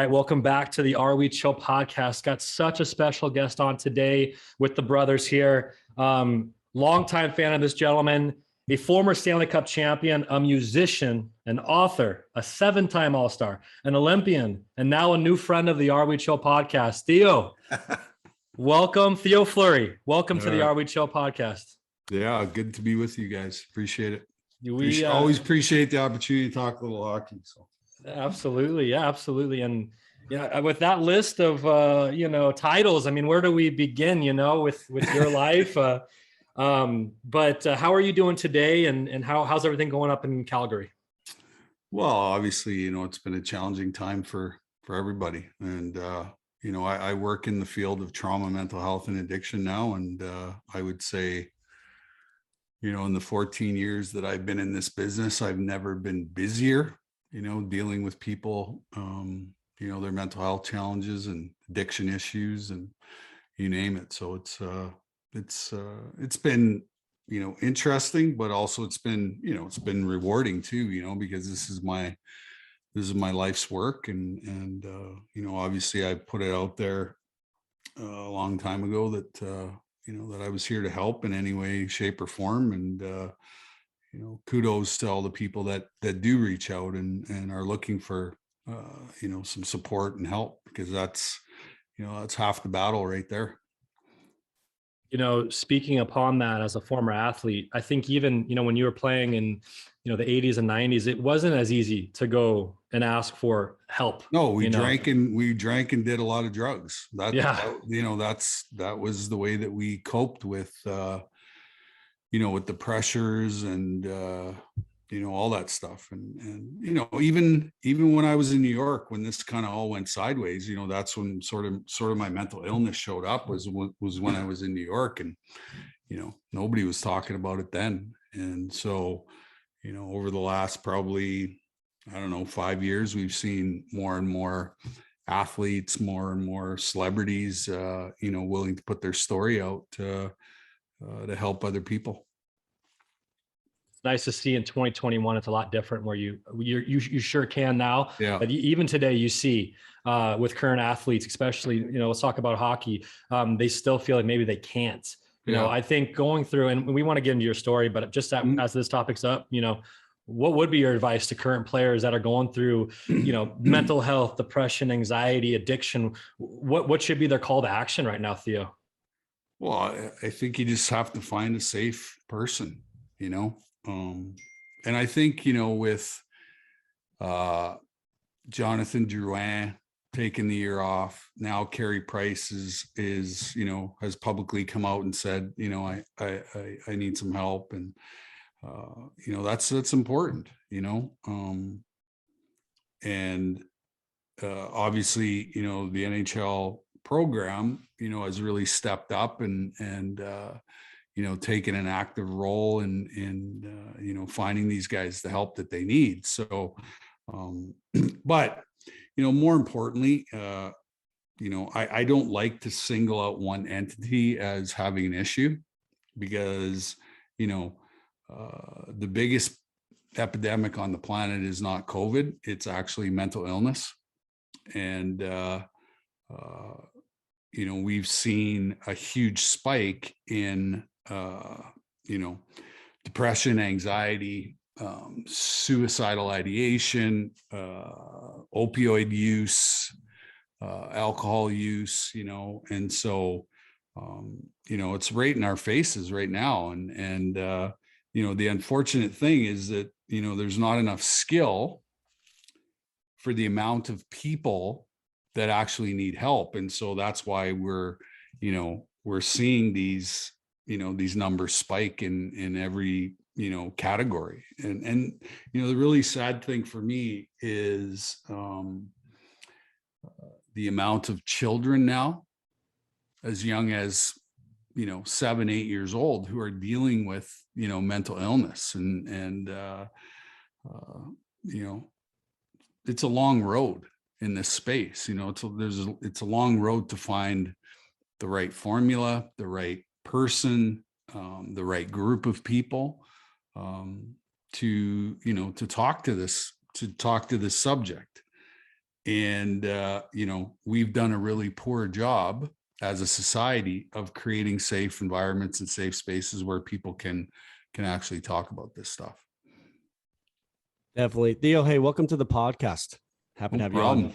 right, welcome back to the Are We Chill podcast. Got such a special guest on today with the brothers here. Longtime fan of this gentleman, a former Stanley Cup champion, a musician, an author, a seven-time All-Star, an Olympian, and now a new friend of the Are We Chill podcast. Theo, welcome. Theo Fleury, welcome to the Are We Chill podcast. Yeah, good to be with you guys. Appreciate it. We always appreciate the opportunity to talk a little hockey. So. Absolutely. Yeah, absolutely. And yeah, with that list of, titles, I mean, where do we begin, with your life? But how are you doing today? And how's everything going up in Calgary? Well, obviously, it's been a challenging time for everybody. And, I work in the field of trauma, mental health, and addiction now. And I would say, in the 14 years that I've been in this business, I've never been busier, dealing with people, their mental health challenges and addiction issues and you name it. So it's been, interesting, but also it's been rewarding too, because this is my life's work. And obviously I put it out there a long time ago that, that I was here to help in any way, shape or form. And, kudos to all the people that do reach out and are looking for, some support and help, because that's half the battle right there. Speaking upon that as a former athlete, I think even, when you were playing in, the 80s and 90s, it wasn't as easy to go and ask for help. No, we drank and did a lot of drugs. That was the way that we coped with, with the pressures and, all that stuff. And, even when I was in New York, when this kind of all went sideways, that's when sort of my mental illness showed up was when I was in New York, and, nobody was talking about it then. And so, over the last probably, 5 years, we've seen more and more athletes, more and more celebrities, willing to put their story out to help other people. It's nice to see in 2021, it's a lot different where you sure can now. Yeah. But even today you see with current athletes, especially, let's talk about hockey. They still feel like maybe they can't. I think going through, and we want to get into your story, but just as this topic's up, what would be your advice to current players that are going through, mental health, depression, anxiety, addiction? What should be their call to action right now, Theo? Well, I think you just have to find a safe person, and I think, with Jonathan Drouin taking the year off, now Carey Price is has publicly come out and said, I need some help. And, that's important, and obviously, the NHL program, has really stepped up and taken an active role in finding these guys the help that they need. So, but, more importantly, I don't like to single out one entity as having an issue, because, the biggest epidemic on the planet is not COVID, it's actually mental illness. And, we've seen a huge spike in, depression, anxiety, suicidal ideation, opioid use, alcohol use, and so, it's right in our faces right now. And the unfortunate thing is that, there's not enough skill for the amount of people that actually need help. And so that's why we're seeing these numbers spike in every, category. And, the really sad thing for me is the amount of children now, as young as, 7, 8 years old, who are dealing with, mental illness. And it's a long road in this space. It's a long road to find the right formula, the right person, the right group of people, to talk to this subject. And, you know, we've done a really poor job as a society of creating safe environments and safe spaces where people can actually talk about this stuff. Definitely. Theo, hey, welcome to the podcast. Happy to have you on.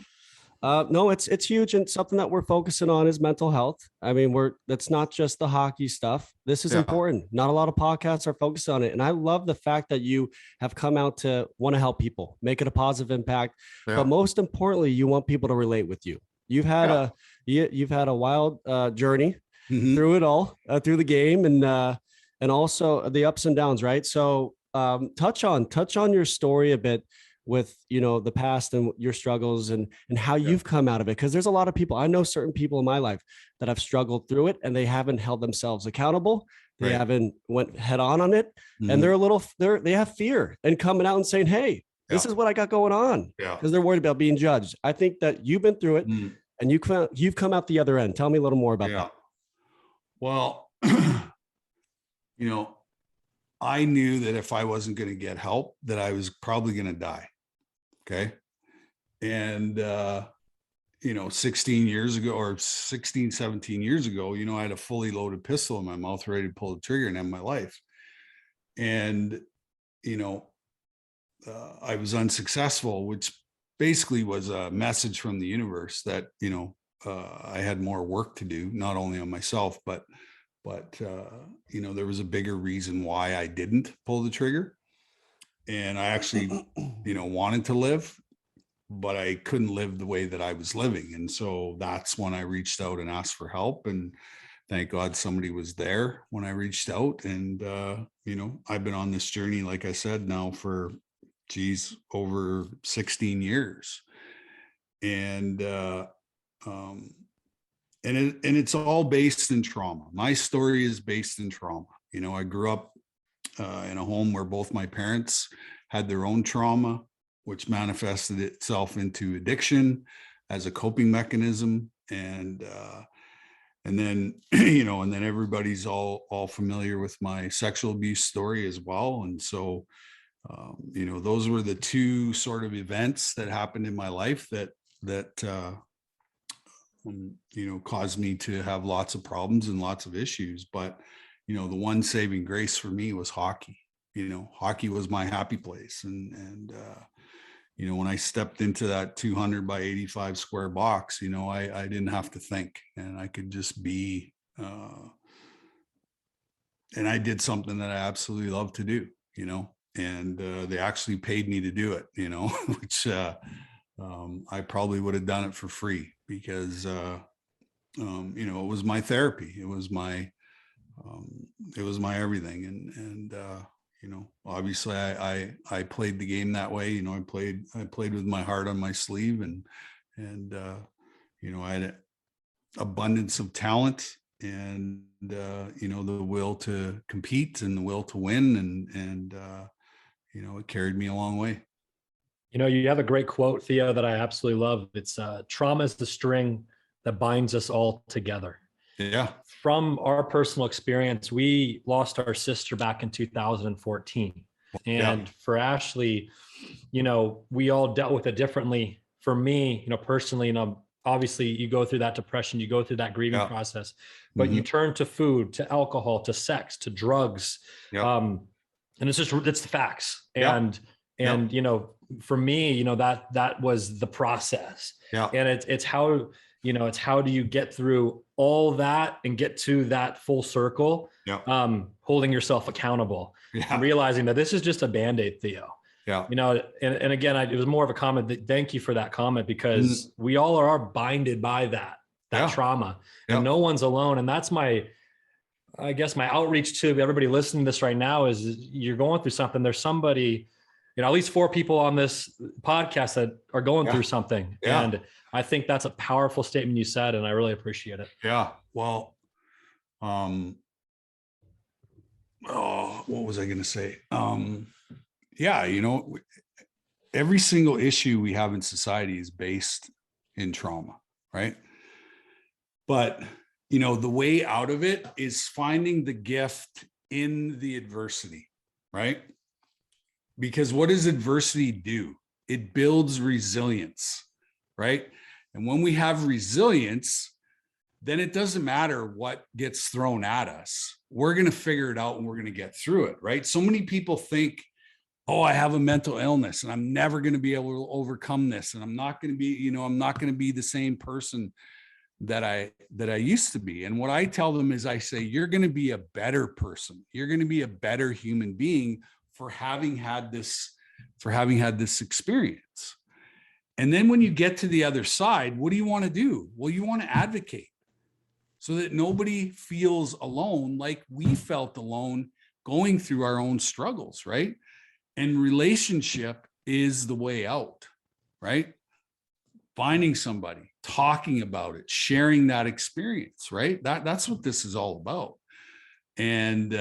No, it's huge, and something that we're focusing on is mental health. I mean, that's not just the hockey stuff. This is important. Not a lot of podcasts are focused on it, and I love the fact that you have come out to want to help people, make it a positive impact. But most importantly, you want people to relate with you. You've had a wild journey through it all, through the game, and also the ups and downs, right? So touch on your story a bit with, you know, the past and your struggles and how you've come out of it. Cause there's a lot of people, I know certain people in my life that have struggled through it and they haven't held themselves accountable. They haven't went head on it. And they have fear and coming out and saying, hey, this is what I got going on. Cause they're worried about being judged. I think that you've been through it and you've come out the other end. Tell me a little more about that. Well, you know, I knew that if I wasn't going to get help, that I was probably going to die. Okay. And, you know, 16 years ago or 16, 17 years ago, you know, I had a fully loaded pistol in my mouth, ready to pull the trigger and end my life. And, you know, I was unsuccessful, which basically was a message from the universe that, you know, I had more work to do, not only on myself, but you know, there was a bigger reason why I didn't pull the trigger. And I actually, you know, wanted to live, but I couldn't live the way that I was living. And so that's when I reached out and asked for help. And thank God somebody was there when I reached out. And, you know, I've been on this journey, like I said, now for, over 16 years. And, and it's all based in trauma. My story is based in trauma. You know, I grew up in a home where both my parents had their own trauma, which manifested itself into addiction as a coping mechanism. And then, you know, and then everybody's all familiar with my sexual abuse story as well. And so, you know, those were the two sort of events that happened in my life that you know, caused me to have lots of problems and lots of issues. But, you know, the one saving grace for me was hockey. You know, hockey was my happy place. And you know, when I stepped into that 200 by 85 square box, you know, I didn't have to think, and I could just be, and I did something that I absolutely love to do, you know, and they actually paid me to do it, you know, which I probably would have done it for free because, you know, it was my therapy. It was my everything. And you know, obviously I played the game that way. You know, I played with my heart on my sleeve, and you know, I had an abundance of talent and, you know, the will to compete and the will to win. And you know, it carried me a long way. You know, you have a great quote, Theo, that I absolutely love. It's trauma is the string that binds us all together. Yeah. From our personal experience, we lost our sister back in 2014. And for Ashley, you know, we all dealt with it differently. For me, you know, personally, you know, obviously you go through that depression, you go through that grieving process, but you turn to food, to alcohol, to sex, to drugs. And it's the facts. And, you know, for me, you know, that was the process. And it's how, you know, it's how do you get through all that and get to that full circle, holding yourself accountable, and realizing that this is just a Band-Aid, Theo. You know, and again, it was more of a comment that thank you for that comment, because we all are binded by that trauma, and no one's alone. And that's I guess my outreach to everybody listening to this right now is you're going through something. There's somebody, you know, at least 4 people on this podcast that are going through something. And I think that's a powerful statement you said, and I really appreciate it. Well, what was I going to say? You know, every single issue we have in society is based in trauma, right? But, you know, the way out of it is finding the gift in the adversity, right? Because what does adversity do? It builds resilience, right? And when we have resilience, then it doesn't matter what gets thrown at us. We're going to figure it out and we're going to get through it, right? So many people think, oh, I have a mental illness and I'm never going to be able to overcome this. And I'm not going to be, I'm not going to be the same person that I used to be. And what I tell them is I say, you're going to be a better person. You're going to be a better human being for having had this experience. And then when you get to the other side, what do you want to do? Well, you want to advocate so that nobody feels alone like we felt alone going through our own struggles, right? And relationship is the way out, right? Finding somebody, talking about it, sharing that experience, right? That's what this is all about. And,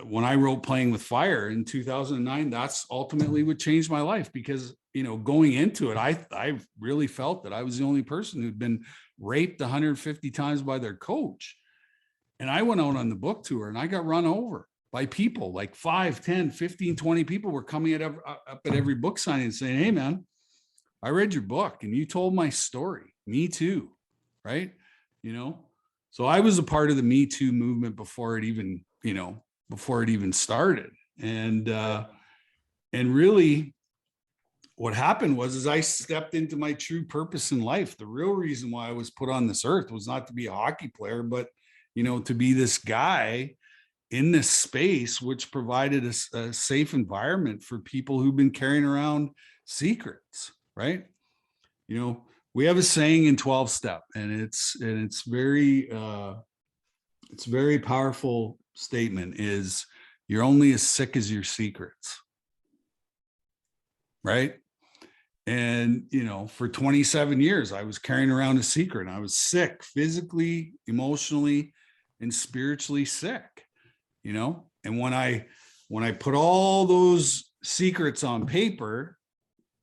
when I wrote Playing with Fire in 2009, that's ultimately what changed my life, because, going into it, I really felt that I was the only person who'd been raped 150 times by their coach. And I went out on the book tour and I got run over by people, like 5, 10, 15, 20 people were coming up at every book signing and saying, hey man, I read your book and you told my story. Me too. Right. So I was a part of the Me Too movement before it even started. And really what happened was I stepped into my true purpose in life. The real reason why I was put on this earth was not to be a hockey player, but, to be this guy in this space, which provided a safe environment for people who've been carrying around secrets, right? We have a saying in 12-step, and it's very powerful statement is, you're only as sick as your secrets, right? And, for 27 years, I was carrying around a secret, and I was sick, physically, emotionally, and spiritually sick, and when I put all those secrets on paper,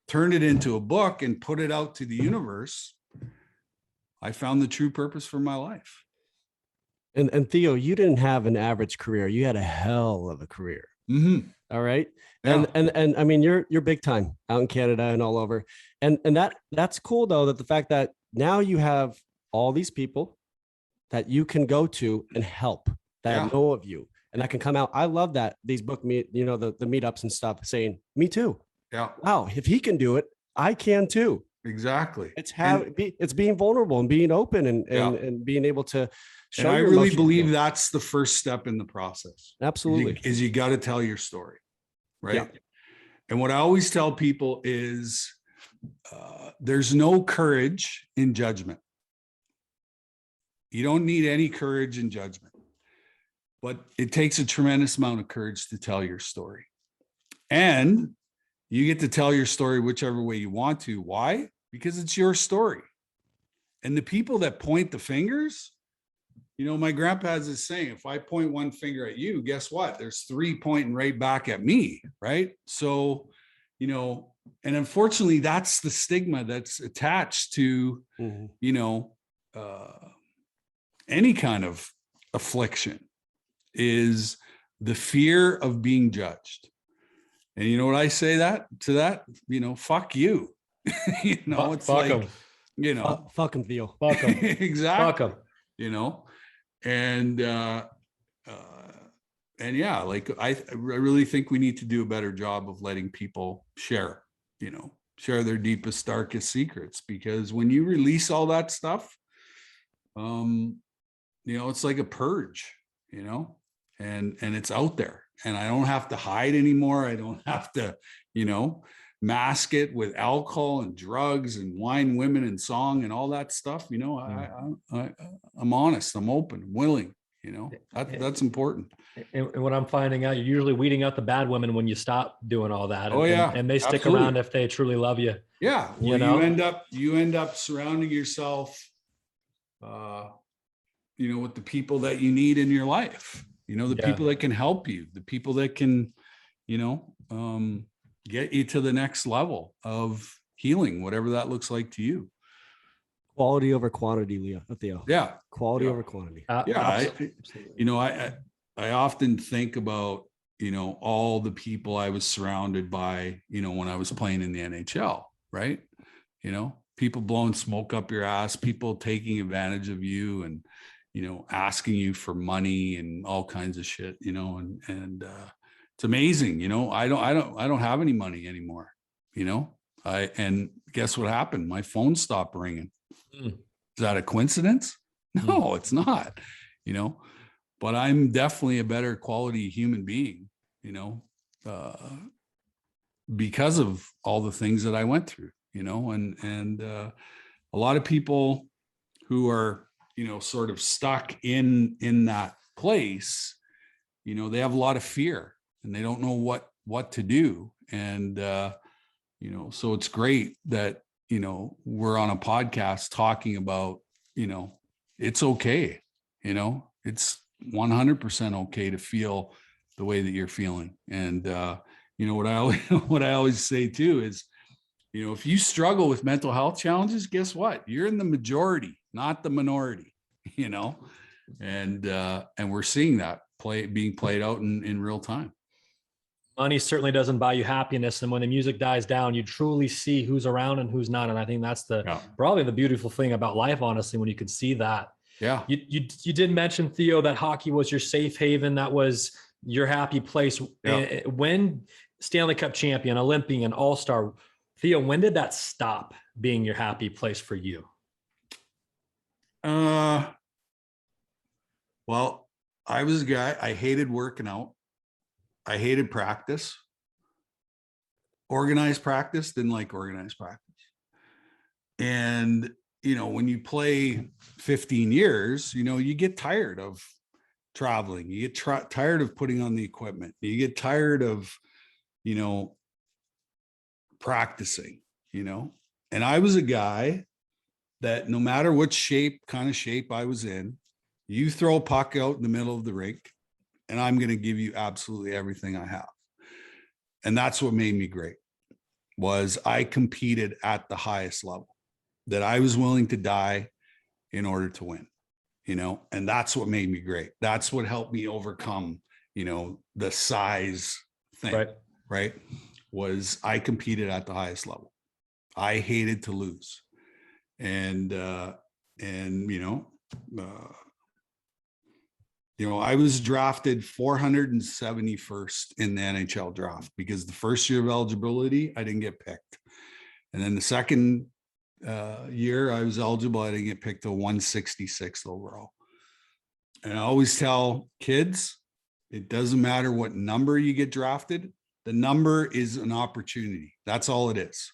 turned it into a book and put it out to the universe, I found the true purpose for my life. And Theo, you didn't have an average career. You had a hell of a career. Mm-hmm. All right. Yeah. And I mean, you're big time out in Canada and all over. And that's cool though, that the fact that now you have all these people that you can go to and help that know of you and that can come out. I love that these book meet, the meetups and stuff saying, me too. Yeah. Wow. If he can do it, I can too. Exactly. It's being vulnerable and being open and being able to show. And I really believe that's the first step in the process. Absolutely. Is you got to tell your story. Right. Yeah. And what I always tell people is there's no courage in judgment. You don't need any courage in judgment, but it takes a tremendous amount of courage to tell your story. And you get to tell your story whichever way you want to. Why? Because it's your story. And the people that point the fingers, my grandpa has this saying, if I point one finger at you, guess what? There's 3 pointing right back at me, right? So, and unfortunately, that's the stigma that's attached to, any kind of affliction, is the fear of being judged. And you know what I say to that? Fuck you. It's fuck like, him. Fuck him, Theo. Fuck him. Exactly. Fuck him. And yeah, like I really think we need to do a better job of letting people share their deepest, darkest secrets, because when you release all that stuff, it's like a purge, and it's out there, and I don't have to hide anymore. I don't have to, mask it with alcohol and drugs and wine, women, and song and all that stuff. I'm honest, I'm open, I'm willing, that's important. And what I'm finding out, you're usually weeding out the bad women when you stop doing all that. Oh yeah. And they stick Absolutely. around if they truly love you. Yeah. Well, you end up surrounding yourself, with the people that you need in your life, people that can help you, the people that can, get you to the next level of healing, whatever that looks like to you. Quality over quantity, Theo. Yeah. Quality over quantity. I often think about, you know, all the people I was surrounded by, you know, when I was playing in the NHL, right? You know, people blowing smoke up your ass, people taking advantage of you and, you know, asking you for money and all kinds of shit, you know, and it's amazing, you know, I don't have any money anymore, you know, and guess what happened? My phone stopped ringing. Is that a coincidence? No, it's not, you know, but I'm definitely a better quality human being, you know, because of all the things that I went through, you know, and a lot of people who are, you know, sort of stuck in that place, you know, they have a lot of fear and they don't know what to do. And, you know, so it's great that, you know, we're on a podcast talking about, you know, it's okay. You know, it's 100% okay to feel the way that you're feeling. And, you know, what I always say too is, you know, if you struggle with mental health challenges, guess what? You're in the majority, not the minority, you know, and we're seeing that being played out in real time. Money certainly doesn't buy you happiness. And when the music dies down, you truly see who's around and who's not. And I think that's probably the beautiful thing about life, honestly, when you could see that. Yeah. You did mention, Theo, that hockey was your safe haven. That was your happy place. Yeah. When Stanley Cup champion, Olympian, all-star, Theo, when did that stop being your happy place for you? Well, I was a guy, I hated working out. I hated practice. Organized practice, didn't like organized practice. And, you know, when you play 15 years, you know, you get tired of traveling. You get tired of putting on the equipment. You get tired of, you know, practicing, you know. And I was a guy that no matter what kind of shape I was in, you throw a puck out in the middle of the rink, and I'm going to give you absolutely everything I have. And that's what made me great, was I competed at the highest level, that I was willing to die in order to win, you know, and that's what made me great. That's what helped me overcome, you know, the size thing, right? Was I competed at the highest level. I hated to lose. And you know, I was drafted 471st in the NHL draft because the first year of eligibility, I didn't get picked. And then the second year I was eligible, I didn't get picked to 166th overall. And I always tell kids, it doesn't matter what number you get drafted. The number is an opportunity. That's all it is.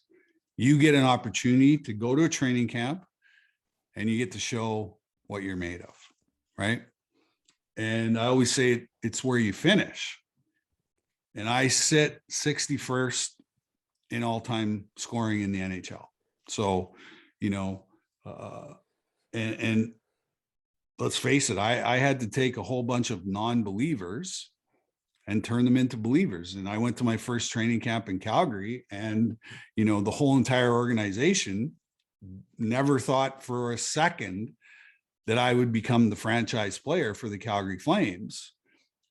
You get an opportunity to go to a training camp and you get to show what you're made of, right? And I always say it's where you finish. And I sit 61st in all-time scoring in the NHL. So, you know, and let's face it, I had to take a whole bunch of non-believers and turn them into believers. And I went to my first training camp in Calgary, and, you know, the whole entire organization never thought for a second that I would become the franchise player for the Calgary Flames.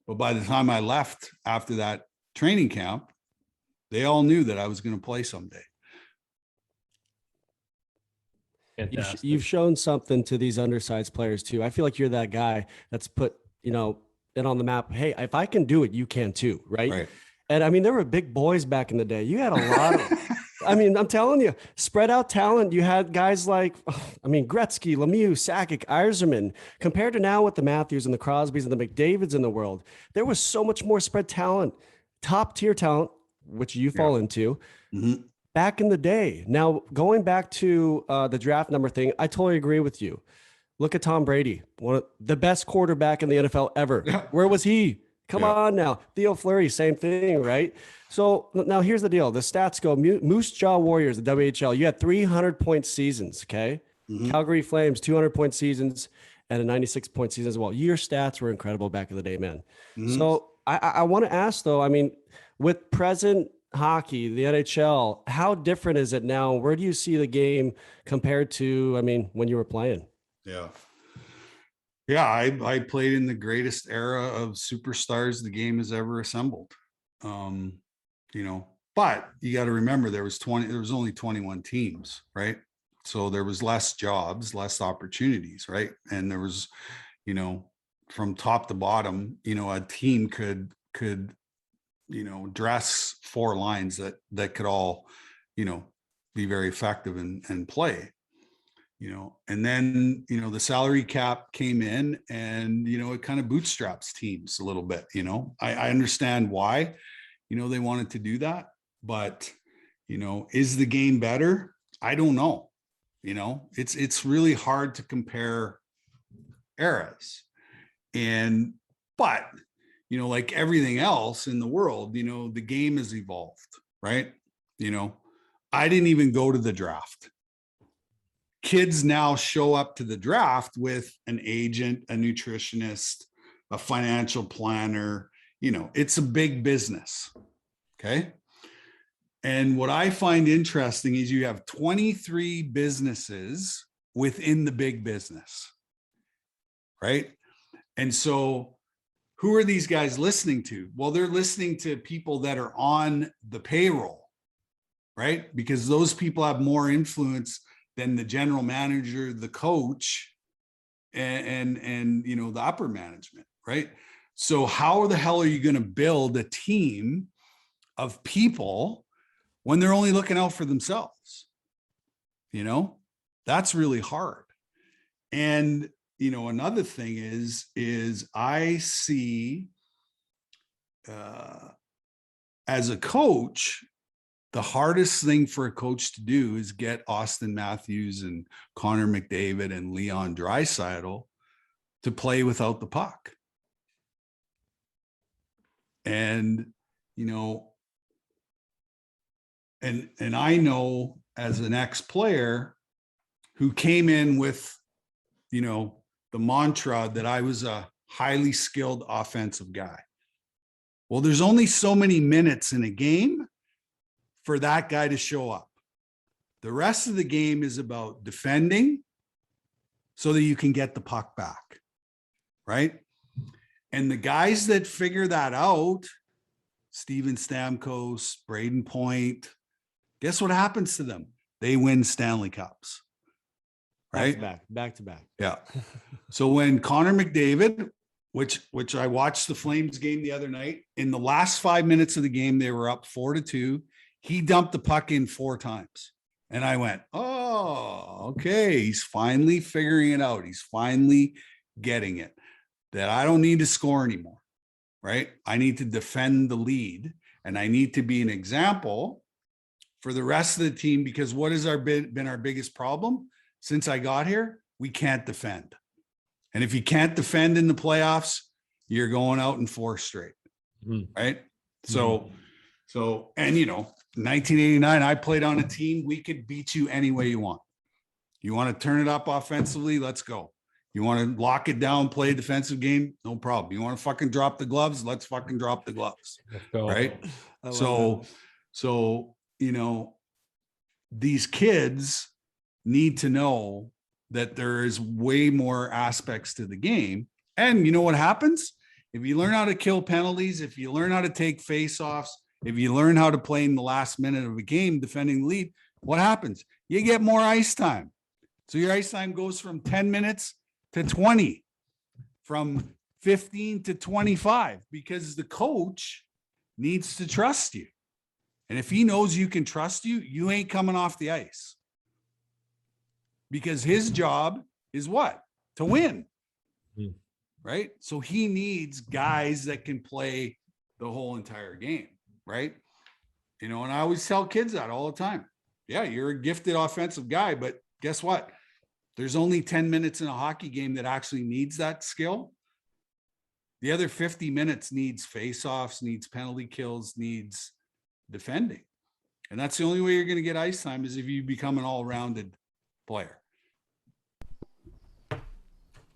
But by the time I left after that training camp, they all knew that I was going to play someday. You've shown something to these undersized players too. I feel like you're that guy that's put, you know, it on the map. Hey, if I can do it, you can too. Right. And I mean, there were big boys back in the day. You had a lot of, I mean, I'm telling you, spread out talent. You had guys like, I mean, Gretzky, Lemieux, Sakic, Yzerman. Compared to now with the Matthews and the Crosbys and the McDavids in the world, there was so much more spread talent, top tier talent, which you fall into back in the day. Now, going back to the draft number thing, I totally agree with you. Look at Tom Brady, one of the best quarterback in the NFL ever. Yeah. Where was he? Come on now. Theo Fleury, same thing, right? So now here's the deal. The stats go, Moose Jaw Warriors, the WHL, you had 300-point seasons, okay? Calgary Flames, 200-point seasons, and a 96-point season as well. Your stats were incredible back in the day, man. So I want to ask, though, I mean, with present hockey, the NHL, how different is it now? Where do you see the game compared to, I mean, when you were playing? Yeah. Yeah, I played in the greatest era of superstars the game has ever assembled. Um, you know, but you got to remember there was only 21 teams, right? So there was less jobs, less opportunities, right? And there was, you know, from top to bottom, you know, a team could you know, dress four lines that could all, you know, be very effective and play. You know, and then, you know, the salary cap came in and, you know, it kind of bootstraps teams a little bit. You know, I understand why, you know, they wanted to do that, but, you know, is the game better? I don't know. You know, it's really hard to compare eras. And but, you know, like everything else in the world, you know, the game has evolved, right? You know, I didn't even go to the draft. Kids now show up to the draft with an agent, a nutritionist, a financial planner. You know, it's a big business. Okay. And what I find interesting is you have 23 businesses within the big business. Right. And so who are these guys listening to? Well, they're listening to people that are on the payroll, right? Because those people have more influence than the general manager, the coach, and you know, the upper management, right? So how the hell are you going to build a team of people when they're only looking out for themselves? You know, that's really hard. And you know, another thing is I see as a coach, the hardest thing for a coach to do is get Austin Matthews and Connor McDavid and Leon Draisaitl to play without the puck. And, you know, and I know as an ex-player who came in with, you know, the mantra that I was a highly skilled offensive guy. Well, there's only so many minutes in a game for that guy to show up. The rest of the game is about defending so that you can get the puck back, right? And the guys that figure that out, Steven Stamkos, Braden Point, guess what happens to them? They win Stanley Cups. Right? Back to back. Yeah. So when Connor McDavid, which I watched the Flames game the other night, in the last 5 minutes of the game, they were up 4-2. He dumped the puck in 4 times. And I went, oh, okay. He's finally figuring it out. He's finally getting it that I don't need to score anymore. Right? I need to defend the lead and I need to be an example for the rest of the team, because what has been our biggest problem? Since I got here, we can't defend. And if you can't defend in the playoffs, you're going out in 4 straight. Right. So, and you know, 1989, I played on a team. We could beat you any way you want. You want to turn it up offensively? Let's go. You want to lock it down, play a defensive game? No problem. You want to fucking drop the gloves? Let's fucking drop the gloves. Right. So, you know, these kids need to know that there is way more aspects to the game. And you know what happens? If you learn how to kill penalties, if you learn how to take face-offs, if you learn how to play in the last minute of a game defending the lead, what happens? You get more ice time. So your ice time goes from 10 minutes to 20, from 15 to 25, because the coach needs to trust you. And if he knows you can trust you, you ain't coming off the ice. Because his job is what? To win. Right? So he needs guys that can play the whole entire game. Right? You know, and I always tell kids that all the time. Yeah, you're a gifted offensive guy, but guess what? There's only 10 minutes in a hockey game that actually needs that skill. The other 50 minutes needs face-offs, needs penalty kills, needs defending. And that's the only way you're going to get ice time, is if you become an all-rounded player.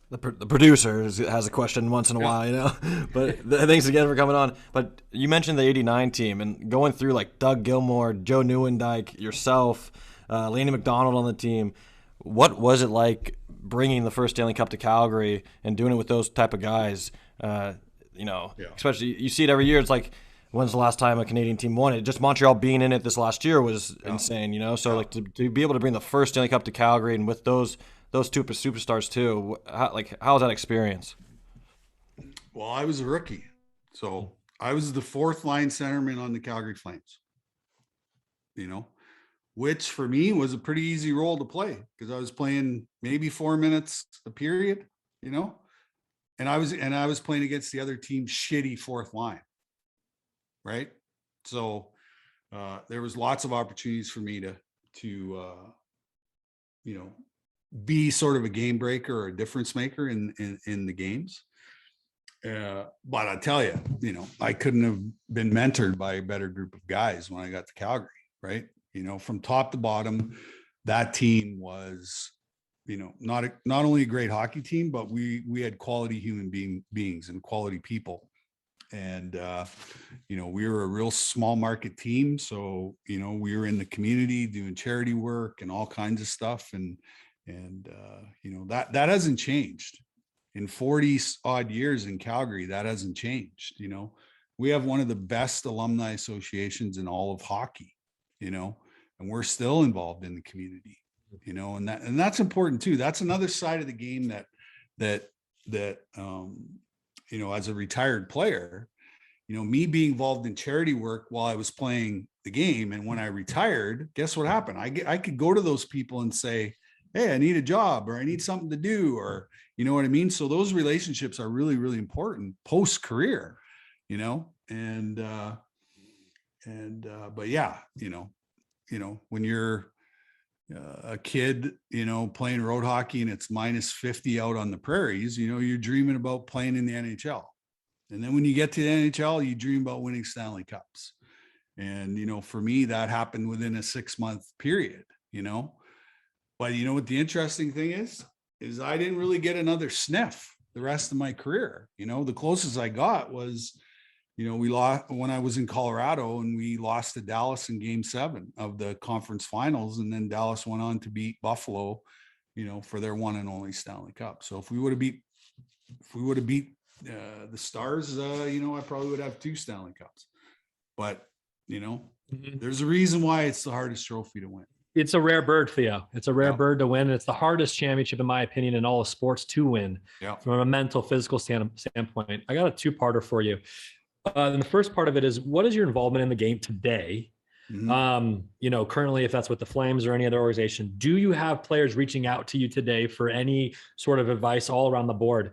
The producer has a question once in a while, you know, but thanks again for coming on. But you mentioned the 89 team and going through like Doug Gilmour, Joe Nieuwendyk, yourself, Laney McDonald on the team. What was it like bringing the first Stanley Cup to Calgary and doing it with those type of guys, especially you see it every year. It's like, when's the last time a Canadian team won it? Just Montreal being in it this last year was insane, So like to be able to bring the first Stanley Cup to Calgary and with those two superstars too, how was that experience? Well, I was a rookie, so I was the fourth line centerman on the Calgary Flames, which for me was a pretty easy role to play because I was playing maybe 4 minutes a period, and I was playing against the other team's shitty fourth line. Right. So there was lots of opportunities for me to be sort of a game breaker or a difference maker in the games. But I tell you, I couldn't have been mentored by a better group of guys when I got to Calgary. Right. From top to bottom, that team was, not only a great hockey team, but we had quality human beings and quality people. And, we were a real small market team. So, we were in the community doing charity work and all kinds of stuff. And that hasn't changed in 40 odd years in Calgary. That hasn't changed. We have one of the best alumni associations in all of hockey, and we're still involved in the community, and that's important too. That's another side of the game that as a retired player, me being involved in charity work while I was playing the game. And when I retired, guess what happened? I could go to those people and say, hey, I need a job or I need something to do, or, you know what I mean? So those relationships are really, really important post career, but yeah, when you're a kid, playing road hockey and it's minus 50 out on the prairies, you're dreaming about playing in the NHL. And then when you get to the NHL, you dream about winning Stanley Cups. And, for me, that happened within a 6-month period, but what the interesting thing is I didn't really get another sniff the rest of my career. The closest I got was, we lost when I was in Colorado and we lost to Dallas in Game 7 of the conference finals. And then Dallas went on to beat Buffalo, for their one and only Stanley Cup. So if we would have beat the Stars, I probably would have 2 Stanley Cups. But, there's a reason why it's the hardest trophy to win. It's a rare bird, Theo. It's a rare bird to win. And it's the hardest championship, in my opinion, in all of sports to win from a mental, physical standpoint. I got a 2-parter for you. And the first part of it is, what is your involvement in the game today? Mm-hmm. Currently, if that's with the Flames or any other organization, do you have players reaching out to you today for any sort of advice all around the board?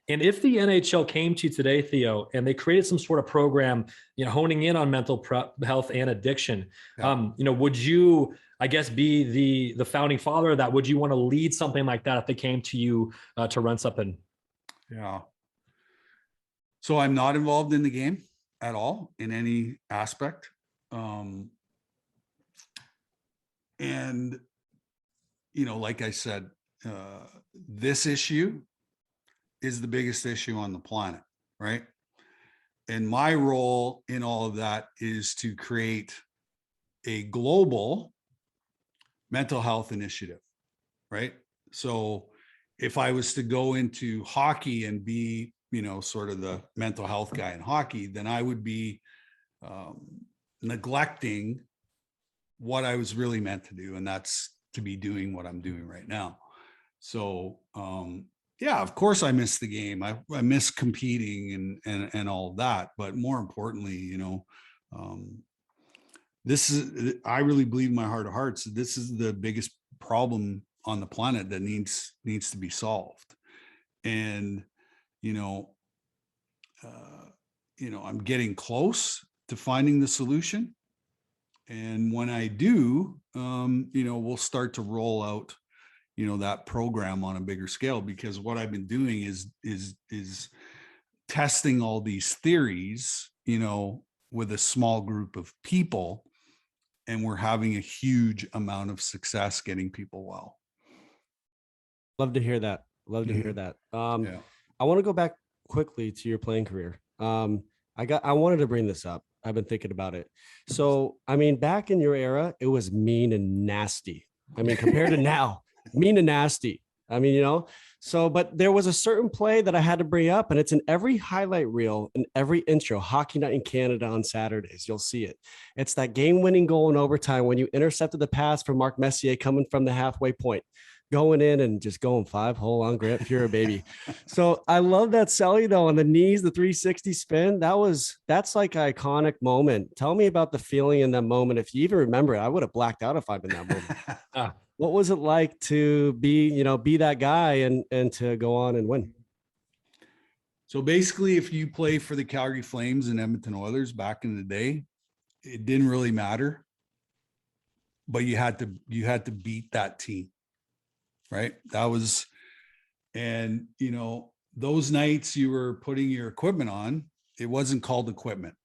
And if the NHL came to you today, Theo, and they created some sort of program, honing in on mental health and addiction, would you, I guess, be the founding father of that? Would you want to lead something like that if they came to you to run something? Yeah. So I'm not involved in the game at all in any aspect. And, like I said, this issue is the biggest issue on the planet, right? And my role in all of that is to create a global mental health initiative, right? So if I was to go into hockey and be, sort of the mental health guy in hockey, then I would be neglecting what I was really meant to do. And that's to be doing what I'm doing right now. So, of course I miss the game. I miss competing and all of that. But more importantly, I really believe in my heart of hearts, this is the biggest problem on the planet that needs to be solved. And, I'm getting close to finding the solution. And when I do, we'll start to roll out, that program on a bigger scale, because what I've been doing is testing all these theories, with a small group of people, and we're having a huge amount of success getting people well. Love to hear that. I want to go back quickly to your playing career. I wanted to bring this up. I've been thinking about it. So, back in your era, it was mean and nasty. Compared to now, mean and nasty. I mean, so, but there was a certain play that I had to bring up, and it's in every highlight reel and every intro. Hockey Night in Canada on Saturdays, you'll see it. It's that game-winning goal in overtime when you intercepted the pass from Mark Messier coming from the halfway point, going in and just going 5-hole on Grant Fuhrer, baby. So I love that celly though, on the knees, the 360 spin. That's like an iconic moment. Tell me about the feeling in that moment. If you even remember it, I would have blacked out if I'm in that moment. What was it like to be that guy and to go on and win? So basically, if you play for the Calgary Flames and Edmonton Oilers back in the day, it didn't really matter, but you had to beat that team. Right. That was, and those nights you were putting your equipment on, it wasn't called equipment.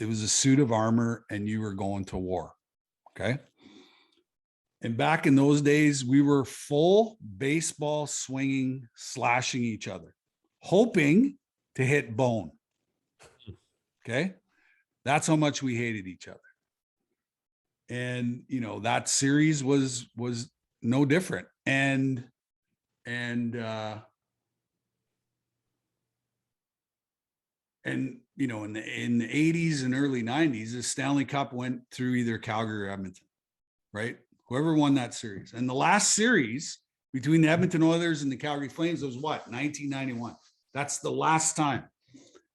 It was a suit of armor and you were going to war. Okay. And back in those days, we were full baseball swinging, slashing each other, hoping to hit bone. Okay. That's how much we hated each other. And, that series was no different. And in the 80s and early 90s, the Stanley Cup went through either Calgary or Edmonton, right? Whoever won that series. And the last series between the Edmonton Oilers and the Calgary Flames was what? 1991. That's the last time.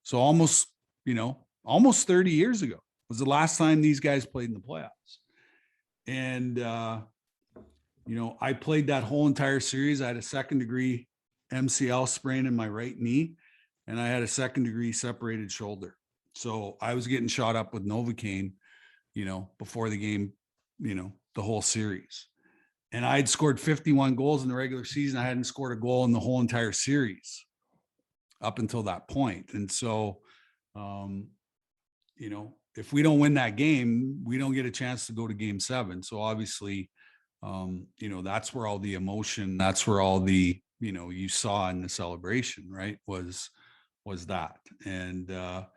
So almost 30 years ago was the last time these guys played in the playoffs. And, I played that whole entire series. I had a 2nd-degree MCL sprain in my right knee, and I had a 2nd-degree separated shoulder. So I was getting shot up with Novocaine, before the game, the whole series. And I had scored 51 goals in the regular season. I hadn't scored a goal in the whole entire series up until that point. And so, if we don't win that game, we don't get a chance to go to game 7. So obviously, that's where all the emotion, that's where all the, you saw in the celebration, right, was that. And, I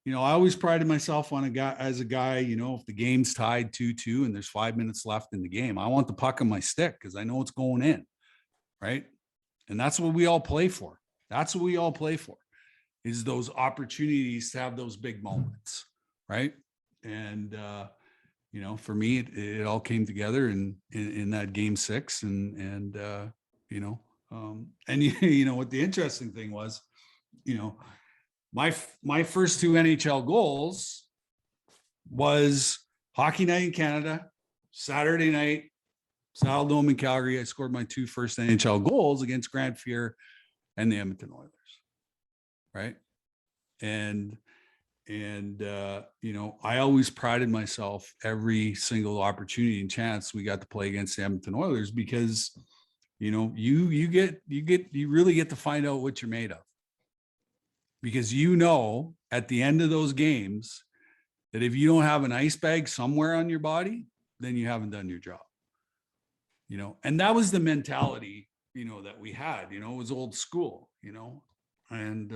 always prided myself on as a guy, if the game's tied 2-2 and there's 5 minutes left in the game, I want the puck on my stick because I know it's going in, right? And that's what we all play for. That's what we all play for, is those opportunities to have those big moments, right? And, for me, it all came together in that game 6, and what the interesting thing was, my first 2 NHL goals was Hockey Night in Canada, Saturday night, Saddle Dome in Calgary. I scored my 2 first NHL goals against Grant Fuhrer and the Edmonton Oilers, right? And I always prided myself every single opportunity and chance we got to play against the Edmonton Oilers, because you really get to find out what you're made of, because at the end of those games that if you don't have an ice bag somewhere on your body, then you haven't done your job. And that was the mentality that we had. It was old school. And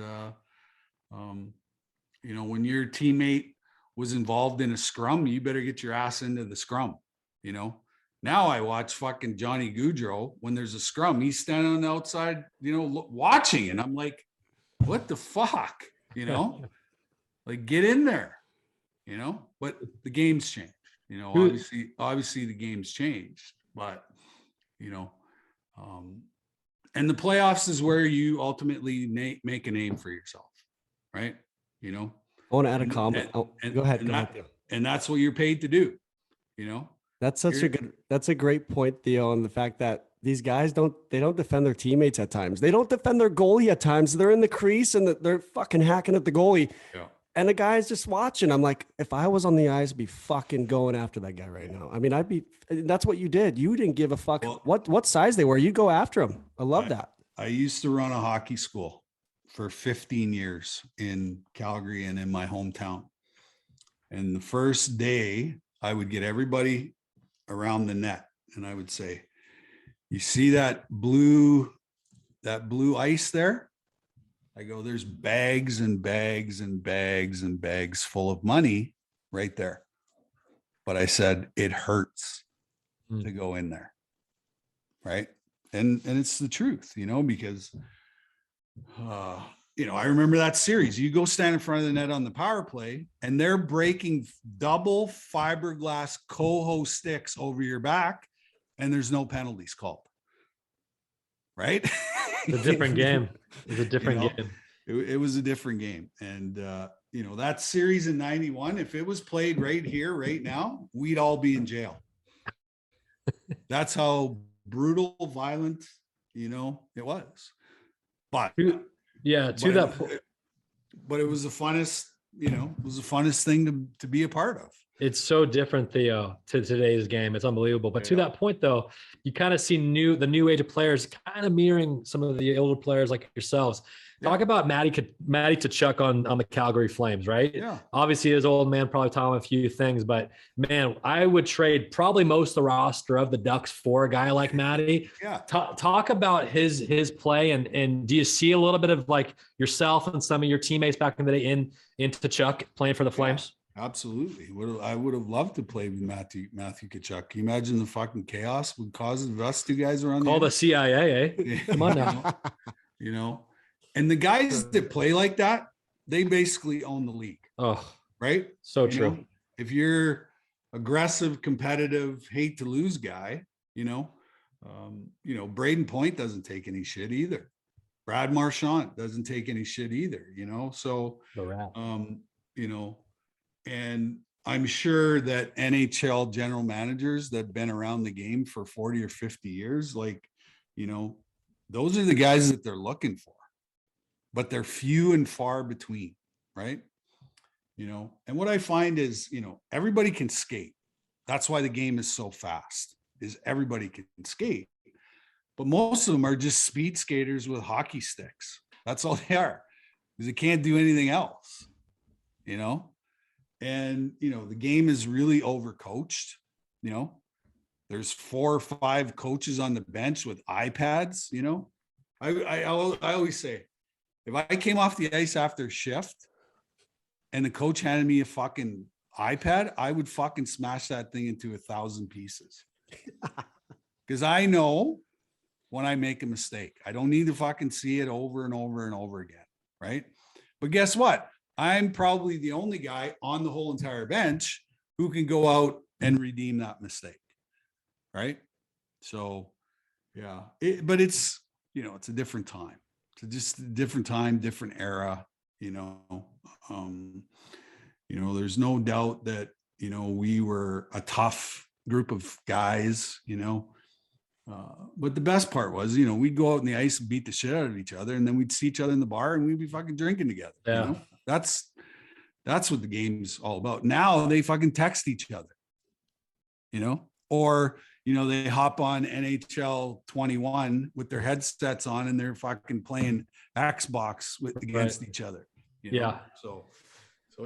when your teammate was involved in a scrum, you better get your ass into the scrum. Now I watch fucking Johnny Gaudreau when there's a scrum. He's standing on the outside, watching, and I'm like, what the fuck, like, get in there, but the game's changed, obviously the game's changed, but, and the playoffs is where you ultimately make a name for yourself, right? I want to add a comment. Go ahead. And that's what you're paid to do, That's that's a great point, Theo, on the fact that these guys don't defend their teammates at times. They don't defend their goalie at times. They're in the crease and they're fucking hacking at the goalie. Yeah. And the guy's just watching. I'm like, if I was on the ice, I'd be fucking going after that guy right now. I mean, that's what you did. You didn't give a fuck what size they were. You go after them. I love that. I used to run a hockey school for 15 years in Calgary and in my hometown. And the first day I would get everybody around the net and I would say, you see that blue ice there? I go, there's bags and bags and bags and bags full of money right there. But I said, it hurts to go in there. Right. and it's the truth, because I remember that series. You go stand in front of the net on the power play, and they're breaking double fiberglass coho sticks over your back, and there's no penalties called. Right? It's a different game. It's a different game. It was a different game. And, that series in 91, if it was played right here, right now, we'd all be in jail. That's how brutal, violent, it was. But that point. But it was the funnest, thing to be a part of. It's so different, Theo, to today's game. It's unbelievable. But to that point, though, you kind of see the new age of players kind of mirroring some of the older players like yourselves. Talk about Matty Tkachuk on the Calgary Flames, right? Yeah. Obviously, his old man probably taught him a few things, but man, I would trade probably most of the roster of the Ducks for a guy like Matty. Yeah. Talk about his play, and do you see a little bit of like yourself and some of your teammates back in the day in Tkachuk playing for the Flames? Yeah, absolutely. I would have loved to play with Matthew Tkachuk. Can you imagine the fucking chaos would cause us two guys around? Call the CIA, eh? Come on now. And the guys that play like that, they basically own the league. Oh, right. So true. If you're aggressive, competitive, hate to lose guy, Braden Point doesn't take any shit either. Brad Marchand doesn't take any shit either, so, and I'm sure that NHL general managers that have been around the game for 40 or 50 years, those are the guys that they're looking for. But they're few and far between, right? And what I find is, everybody can skate. That's why the game is so fast, is everybody can skate. But most of them are just speed skaters with hockey sticks. That's all they are, because they can't do anything else, And, the game is really overcoached, There's 4 or 5 coaches on the bench with iPads, I always say, if I came off the ice after a shift and the coach handed me a fucking iPad, I would fucking smash that thing into 1,000 pieces. Because I know when I make a mistake, I don't need to fucking see it over and over and over again. Right. But guess what? I'm probably the only guy on the whole entire bench who can go out and redeem that mistake. Right. So, yeah, but it's, it's a different time. It's just a different time, different era, there's no doubt that, we were a tough group of guys, but the best part was, we'd go out on the ice and beat the shit out of each other, and then we'd see each other in the bar and we'd be fucking drinking together. Yeah. That's what the game's all about. Now they fucking text each other, or, they hop on NHL 21 with their headsets on and they're fucking playing Xbox against each other. Yeah. So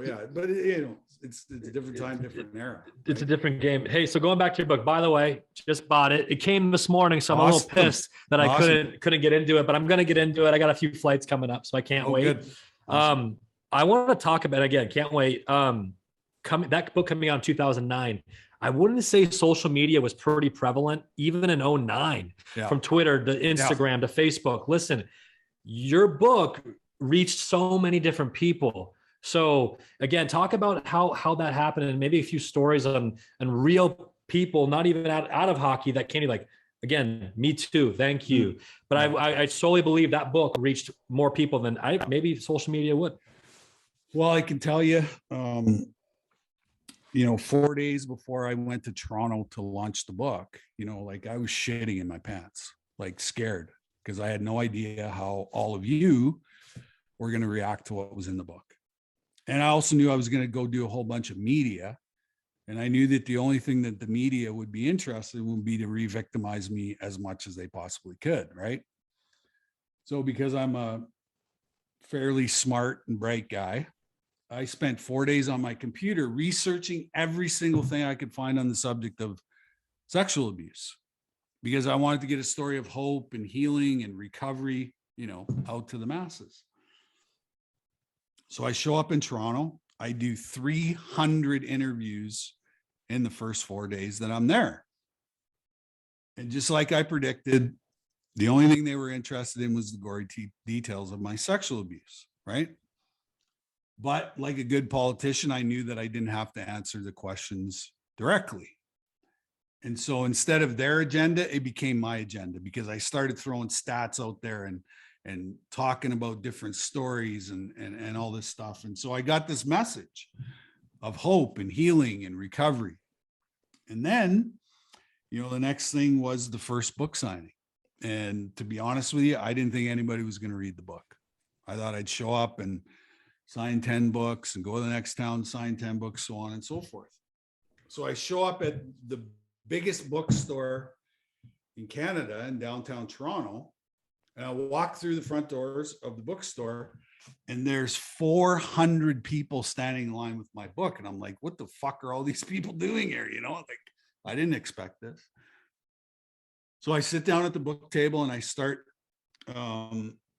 yeah, but it's a different time, different era. It's a different game. Hey, so going back to your book, by the way, just bought it. It came this morning, so I'm a little pissed that I couldn't get into it, but I'm going to get into it. I got a few flights coming up, so I can't wait. Good. Awesome. I want to talk about, again, can't wait. That book coming out in 2009. I wouldn't say social media was pretty prevalent, even in 2009, from Twitter to Instagram to Facebook. Listen, your book reached so many different people. So again, talk about how that happened, and maybe a few stories on real people, not even out of hockey, that came like, again, me too, thank you. But I solely believe that book reached more people than maybe social media would. Well, I can tell you, 4 days before I went to Toronto to launch the book, I was shitting in my pants, like scared, because I had no idea how all of you were going to react to what was in the book. And I also knew I was going to go do a whole bunch of media. And I knew that the only thing that the media would be interested in would be to re-victimize me as much as they possibly could. Right. So because I'm a fairly smart and bright guy, I spent 4 days on my computer researching every single thing I could find on the subject of sexual abuse, because I wanted to get a story of hope and healing and recovery, out to the masses. So I show up in Toronto. I do 300 interviews in the first 4 days that I'm there. And just like I predicted, The only thing they were interested in was the gory details of my sexual abuse, right? But like a good politician, I knew that I didn't have to answer the questions directly. And so instead of their agenda, it became my agenda, because I started throwing stats out there and talking about different stories and all this stuff. And so I got this message of hope and healing and recovery. And then, the next thing was the first book signing. And to be honest with you, I didn't think anybody was going to read the book. I thought I'd show up and sign 10 books and go to the next town, sign 10 books, so on and so forth. So I show up at the biggest bookstore in Canada in downtown Toronto, and I walk through the front doors of the bookstore, and there's 400 people standing in line with my book. And I'm like, what the fuck are all these people doing here? Like, I didn't expect this. So I sit down at the book table and I start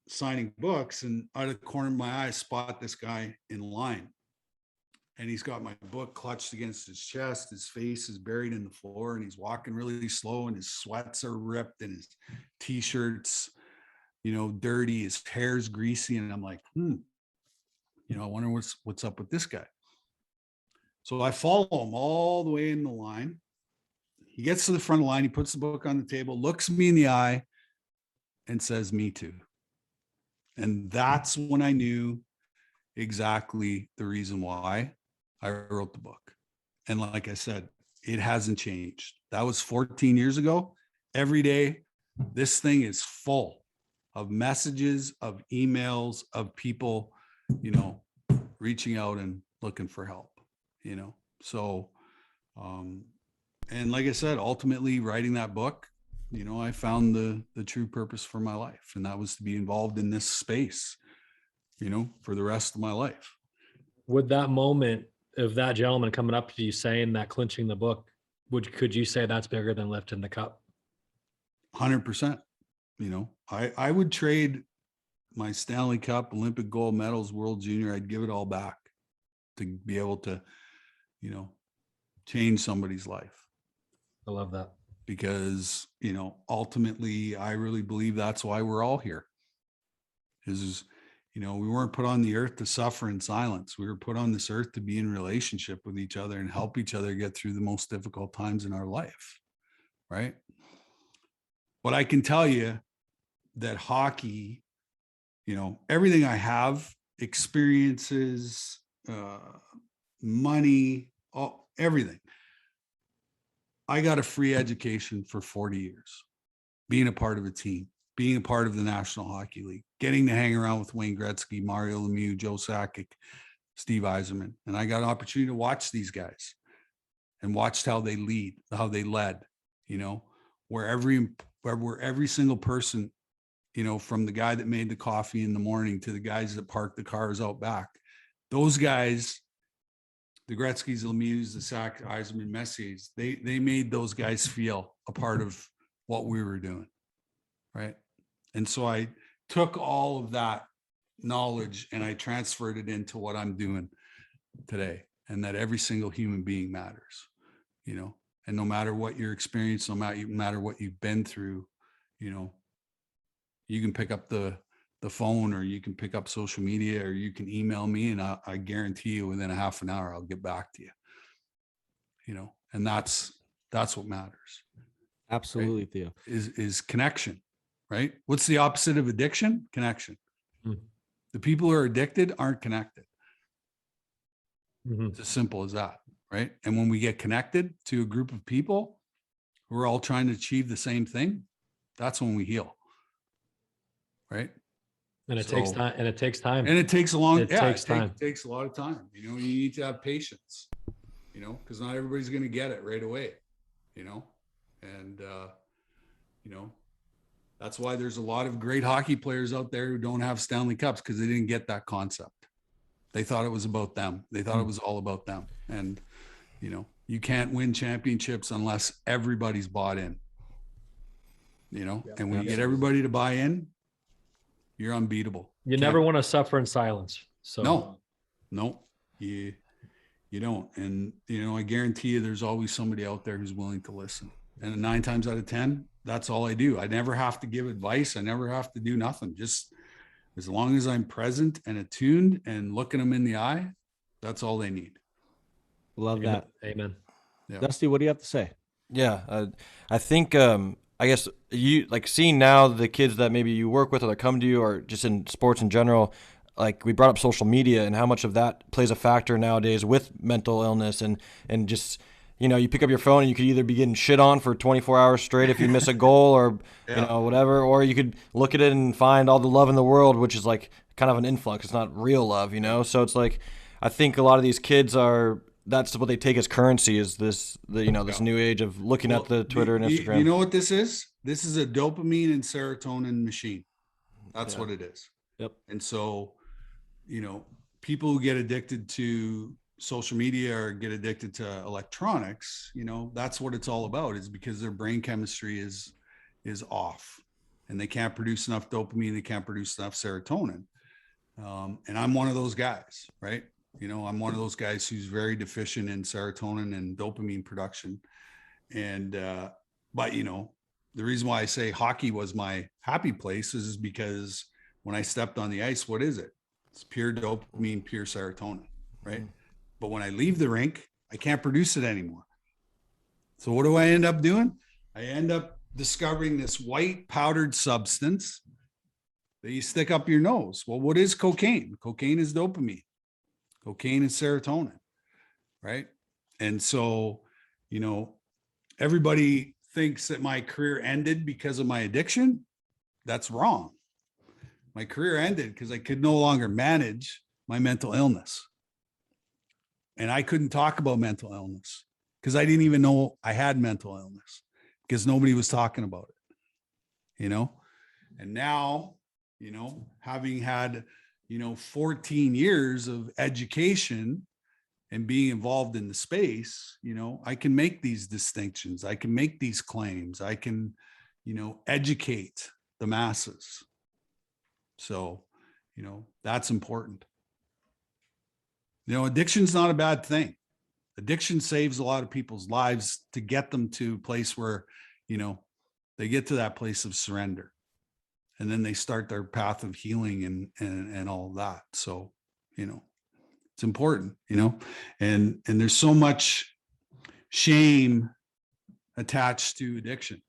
signing books, and out of the corner of my eye, I spot this guy in line. And he's got my book clutched against his chest. His face is buried in the floor, and he's walking really slow, and his sweats are ripped, and his t-shirts, dirty, his hair's greasy. And I'm like, I wonder what's up with this guy. So I follow him all the way in the line. He gets to the front of the line. He puts the book on the table, looks me in the eye, and says, "Me too." And that's when I knew exactly the reason why I wrote the book. And like I said, it hasn't changed. That was 14 years ago. Every day, this thing is full of messages, of emails, of people, reaching out and looking for help, So, and like I said, ultimately writing that book, I found the true purpose for my life. And that was to be involved in this space, for the rest of my life. With that moment of that gentleman coming up to you saying that, clinching the book, could you say that's bigger than lifting the cup? 100%. I would trade my Stanley Cup, Olympic gold medals, World Junior. I'd give it all back to be able to, change somebody's life. I love that. Because, ultimately, I really believe that's why we're all here. We weren't put on the earth to suffer in silence. We were put on this earth to be in relationship with each other and help each other get through the most difficult times in our life. Right. But I can tell you that hockey, everything I have, experiences, money, everything. I got a free education for 40 years, being a part of a team, being a part of the National Hockey League, getting to hang around with Wayne Gretzky, Mario Lemieux, Joe Sakic, Steve Yzerman. And I got an opportunity to watch these guys and watched how they led, where every single person, from the guy that made the coffee in the morning to the guys that parked the cars out back, those guys, the Gretzky's, Lemieux, the Sakic, Yzerman, Messiers, they made those guys feel a part of what we were doing. Right. And so I took all of that knowledge and I transferred it into what I'm doing today, and that every single human being matters, and no matter what your experience, no matter what you've been through, you can pick up the phone, or you can pick up social media, or you can email me, and I guarantee you within a half an hour, I'll get back to you, and that's what matters. Absolutely. Right? Theo. Is connection. Right? What's the opposite of addiction? Connection. Mm-hmm. The people who are addicted aren't connected. Mm-hmm. It's as simple as that. Right? And when we get connected to a group of people who are all trying to achieve the same thing, that's when we heal. Right? And it takes time. And it takes time. And it takes a long. It takes time. It takes a lot of time. You need to have patience. Because not everybody's going to get it right away. And that's why there's a lot of great hockey players out there who don't have Stanley Cups, because they didn't get that concept. They thought it was about them. They thought it was all about them. And, you can't win championships unless everybody's bought in, and when you get everybody to buy in, you're unbeatable. You never want to suffer in silence. So no, you don't. And, I guarantee you there's always somebody out there who's willing to listen. And 9 times out of 10, that's all I do. I never have to give advice. I never have to do nothing. Just as long as I'm present and attuned and looking them in the eye, that's all they need. Love that. Amen. Yeah. Dusty, what do you have to say? Yeah, I think I guess you like seeing now the kids that maybe you work with or that come to you or just in sports in general. Like we brought up social media and how much of that plays a factor nowadays with mental illness and just, you know, you pick up your phone and you could either be getting shit on for 24 hours straight if you miss a goal or, you know, whatever, or you could look at it and find all the love in the world, which is like kind of an influx. It's not real love, you know? So it's like, I think a lot of these kids that's what they take as currency is this new age of looking at the Twitter and Instagram. You know what this is? This is a dopamine and serotonin machine. That's what it is. Yep. And so, you know, people who get addicted to social media or get addicted to electronics, you know, that's what it's all about, is because their brain chemistry is off and they can't produce enough dopamine. They can't produce enough serotonin. And I'm one of those guys, right? You know, I'm one of those guys who's very deficient in serotonin and dopamine production. And, but you know, the reason why I say hockey was my happy place is because when I stepped on the ice, what is it? It's pure dopamine, pure serotonin, right? But when I leave the rink, I can't produce it anymore. So what do I end up doing? I end up discovering this white powdered substance that you stick up your nose. Well, what is cocaine? Cocaine is dopamine. Cocaine is serotonin, right? And so, you know, everybody thinks that my career ended because of my addiction. That's wrong. My career ended because I could no longer manage my mental illness. And I couldn't talk about mental illness because I didn't even know I had mental illness because nobody was talking about it, you know? And now, you know, having had, you know, 14 years of education and being involved in the space, you know, I can make these distinctions. I can make these claims. I can, you know, educate the masses. So, you know, that's important. You know, addiction's not a bad thing. Addiction saves a lot of people's lives to get them to a place where, you know, they get to that place of surrender. And then they start their path of healing and all of that. So, you know, it's important, you know, and there's so much shame attached to addiction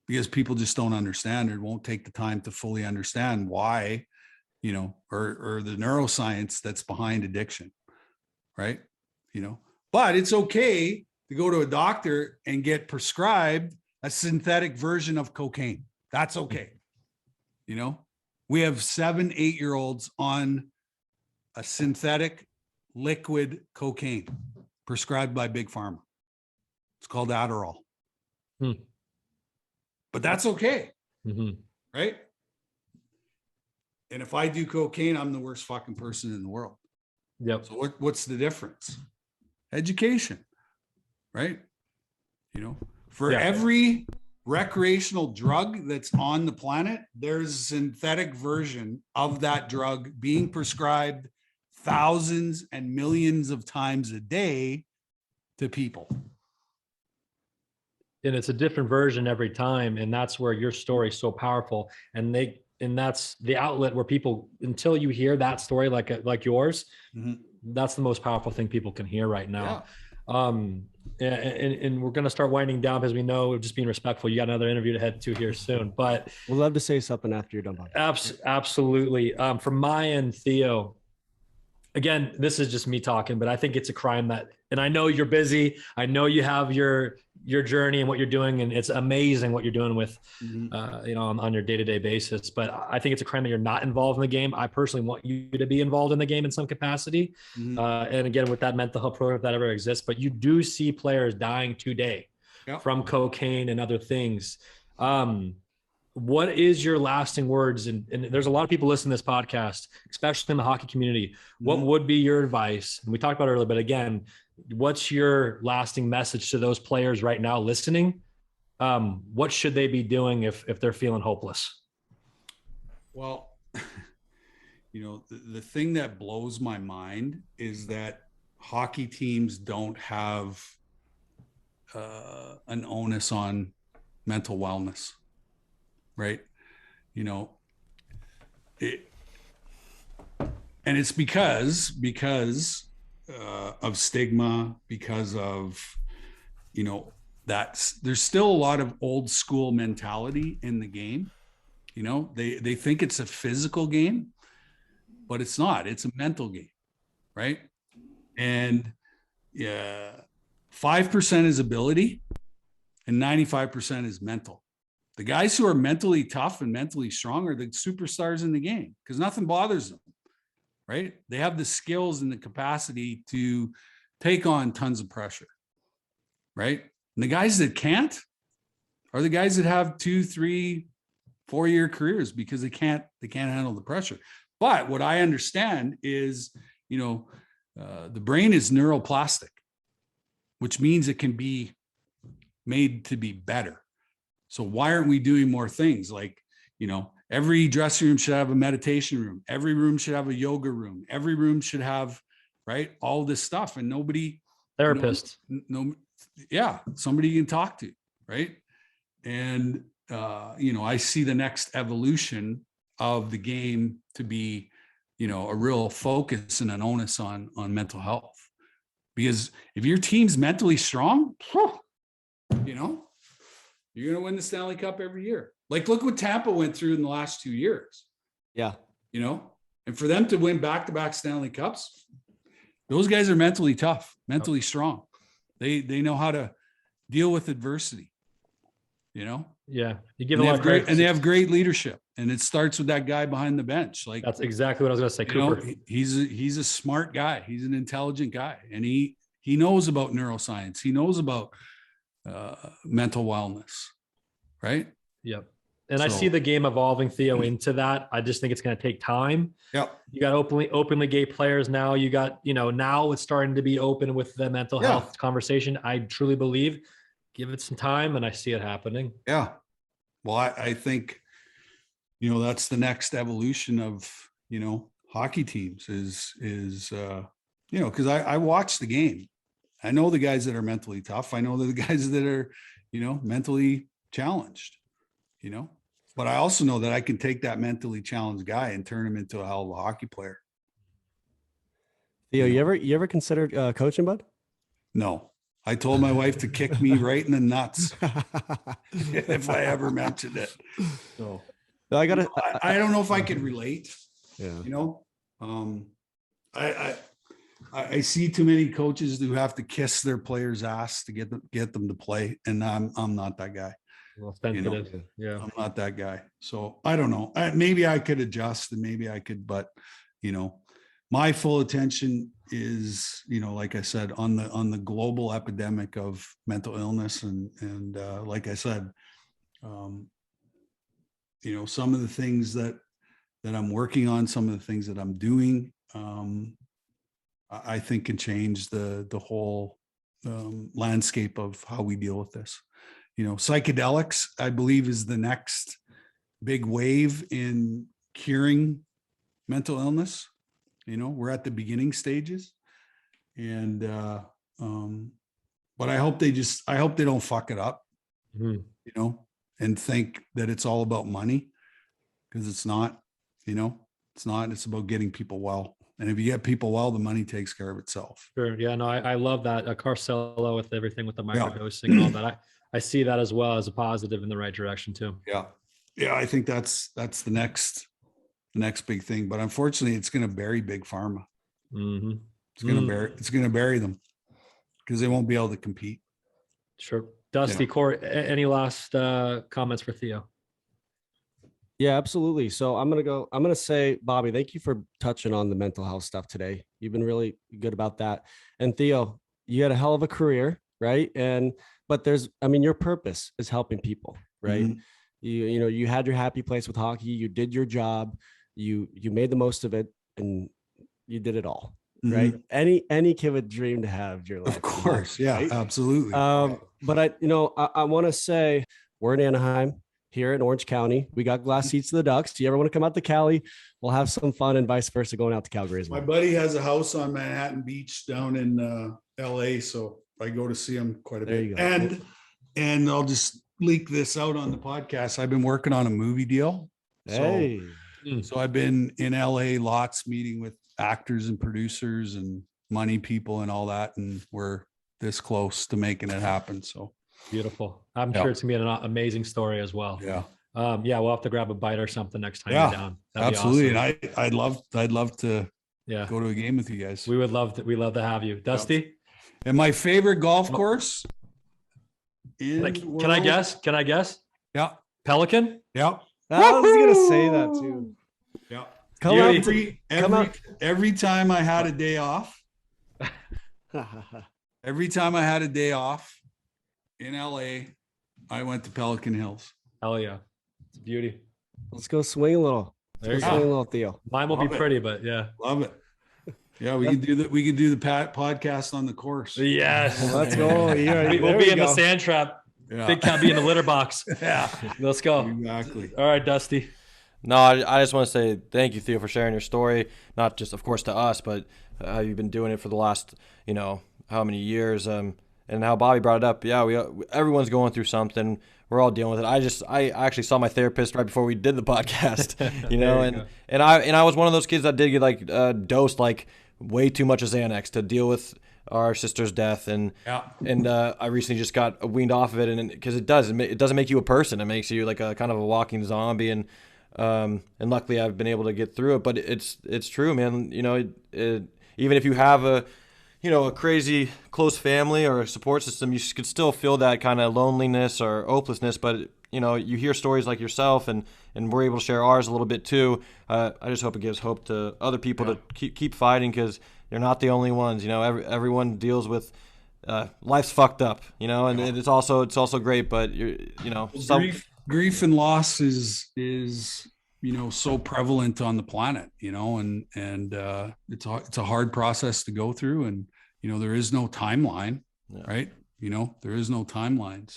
because people just don't understand or won't take the time to fully understand why, you know, or the neuroscience that's behind addiction, right? You know, but it's okay to go to a doctor and get prescribed a synthetic version of cocaine. That's okay. You know, we have 7-8-year-olds on a synthetic liquid cocaine prescribed by Big Pharma. It's called Adderall. But that's okay. Right? And if I do cocaine, I'm the worst fucking person in the world. Yep. So what's the difference? Education, right? You know, for every recreational drug that's on the planet, there's a synthetic version of that drug being prescribed thousands and millions of times a day to people. And it's a different version every time. And that's where your story is so powerful. And that's the outlet where people, until you hear that story, like yours, that's the most powerful thing people can hear right now. And we're going to start winding down because we know, just being respectful, you got another interview to head to here soon, but we'll love to say something after you're done. Absolutely. From my end, Theo, again, this is just me talking, but I think it's a crime that, and I know you're busy. I know you have your journey and what you're doing, and it's amazing what you're doing with, you know, on your day-to-day basis. But I think it's a crime that you're not involved in the game. I personally want you to be involved in the game in some capacity. And again, with that mental health program, if that ever exists, but you do see players dying today from cocaine and other things. What is your lasting words? And there's a lot of people listening to this podcast, especially in the hockey community. What would be your advice? And we talked about it earlier, but again, what's your lasting message to those players right now listening? What should they be doing if they're feeling hopeless? Well, you know, the thing that blows my mind is that hockey teams don't have an onus on mental wellness, right? You know, and it's because of stigma, because of, you know, there's still a lot of old school mentality in the game. You know, they think it's a physical game, but it's not. It's a mental game, right? And 5% is ability and 95% is mental. The guys who are mentally tough and mentally strong are the superstars in the game because nothing bothers them, right? They have the skills and the capacity to take on tons of pressure, right? And the guys that can't are the guys that have 2, 3, 4-year careers because they can't handle the pressure. But what I understand is, you know, the brain is neuroplastic, which means it can be made to be better. So why aren't we doing more things? Like, you know, every dressing room should have a meditation room. Every room should have a yoga room. Every room should have, right, all this stuff. And nobody, Therapist. Somebody you can talk to, right? And you know, I see the next evolution of the game to be, you know, a real focus and an onus on mental health. Because if your team's mentally strong, you know, you're going to win the Stanley Cup every year. Like, look what Tampa went through in the last 2 years. Yeah. You know, and for them to win back-to-back Stanley Cups, those guys are mentally tough, mentally strong. They know how to deal with adversity, you know? Yeah. You give a lot of credit. And they have great leadership. And it starts with that guy behind the bench. Like, that's exactly what I was going to say. Cooper. Know, he's a smart guy. He's an intelligent guy. And he knows about neuroscience. He knows about mental wellness. Right. Yep. And I see the game evolving, Theo, into that. I just think it's going to take time. Yep. You got openly gay players now. You got, you know, now it's starting to be open with the mental health conversation. I truly believe, give it some time, and I see it happening. Yeah. Well, I think, you know, that's the next evolution of, you know, hockey teams is you know, because I watch the game. I know the guys that are mentally tough. I know the guys that are, you know, mentally challenged, you know, but I also know that I can take that mentally challenged guy and turn him into a hell of a hockey player. Theo, you ever considered coaching, bud? No, I told my wife to kick me right in the nuts if I ever mentioned it. So I don't know if I could relate. Yeah. You know, I see too many coaches who have to kiss their players' ass to get them to play, and I'm not that guy. Well, sensitive. You know? Yeah, I'm not that guy. So I don't know. Maybe I could adjust, and maybe I could, but you know, my full attention is, you know, like I said, on the global epidemic of mental illness, and like I said, you know, some of the things that I'm working on, some of the things that I'm doing, I think can change the whole landscape of how we deal with this. You know, psychedelics, I believe, is the next big wave in curing mental illness. You know, we're at the beginning stages, and but I hope they don't fuck it up, you know, and think that it's all about money, because it's not. You know, it's not. It's about getting people well. And if you get people well, the money takes care of itself. Sure. Yeah, no, I love that. Carcella with everything with the microdosing and all that. I see that as well as a positive in the right direction too. Yeah. Yeah. I think that's the next big thing, but unfortunately it's going to bury big pharma. Mm-hmm. It's going to bury them because they won't be able to compete. Sure. Dusty, Court, any last comments for Theo? Yeah, absolutely. So I'm going to say, Bobby, thank you for touching on the mental health stuff today. You've been really good about that. And Theo, you had a hell of a career, right? But your purpose is helping people, right? Mm-hmm. You know, you had your happy place with hockey. You did your job. You made the most of it, and you did it all, right? Any kid would dream to have your life. Of course. Yeah, right? Absolutely. But I want to say we're in Anaheim. Here in Orange County, we got glass seats to the Ducks. Do you ever want to come out to Cali? We'll have some fun, and vice versa, going out to Calgary as well. My buddy has a house on Manhattan Beach down in LA, so I go to see him quite a bit. And I'll just, leak this out on the podcast. I've been working on a movie deal. Hey. So I've been in LA lots meeting with actors and producers and money people and all that. And we're this close to making it happen. So beautiful. I'm sure it's gonna be an amazing story as well. Yeah. We'll have to grab a bite or something next time Yeah, you're down. That'd absolutely. be awesome. And I'd love to go to a game with you guys. We would love to. We love to have you, Dusty. And my favorite golf course can I guess? Yeah. Pelican? Yeah. I was gonna say that too. Yeah. Every time I had a day off, in LA, I went to Pelican Hills. Hell yeah. It's a beauty. Let's go swing a little. There you swing a go. little, Theo. Mine will be pretty, but yeah. Love it. Yeah, we could do that. We could do the podcast on the course. Yes. Well, let's go. We'll be in the sand trap. Yeah. Big Cat be in the litter box. Yeah. Let's go. Exactly. All right, Dusty. No, I just want to say thank you, Theo, for sharing your story. Not just, of course, to us, but how you've been doing it for the last, how many years. And how Bobby brought it up. Yeah, everyone's going through something. We're all dealing with it. I actually saw my therapist right before we did the podcast. And I was one of those kids that did get dosed way too much of Xanax to deal with our sister's death, and I recently just got weaned off of it, and because it doesn't make you a person. It makes you like a kind of a walking zombie, and luckily I've been able to get through it. But it's true, man. Even if you have a crazy close family or a support system, you could still feel that kind of loneliness or hopelessness. But you hear stories like yourself, and we're able to share ours a little bit too. I just hope it gives hope to other people to keep fighting, because you're not the only ones. Everyone deals with life's fucked up. And it's also great, but grief and loss is so prevalent on the planet. And it's a hard process to go through, and there is no timeline, right? There is no timeline.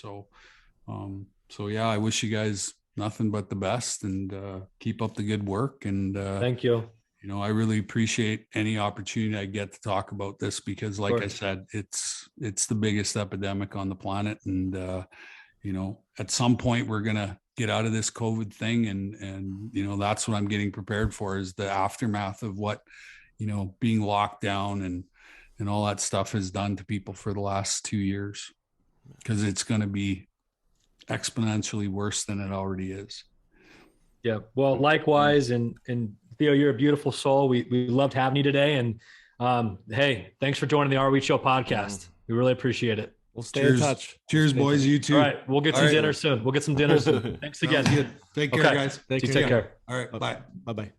So yeah, I wish you guys nothing but the best, and keep up the good work. And thank you. I really appreciate any opportunity I get to talk about this, because like I said, it's the biggest epidemic on the planet. And, at some point we're going to get out of this COVID thing. And, that's what I'm getting prepared for, is the aftermath of what, being locked down and all that stuff has done to people for the last 2 years, because it's going to be exponentially worse than it already is. Yeah. Well, likewise. And Theo, you're a beautiful soul. We loved having you today. And hey, thanks for joining the Are We Show podcast. We really appreciate it. We'll stay in touch. Cheers, boys. You too. All right. We'll get some dinner soon. We'll get some dinner soon. Thanks again. Good. Take care, guys. Take care. All right. Bye. Bye-bye.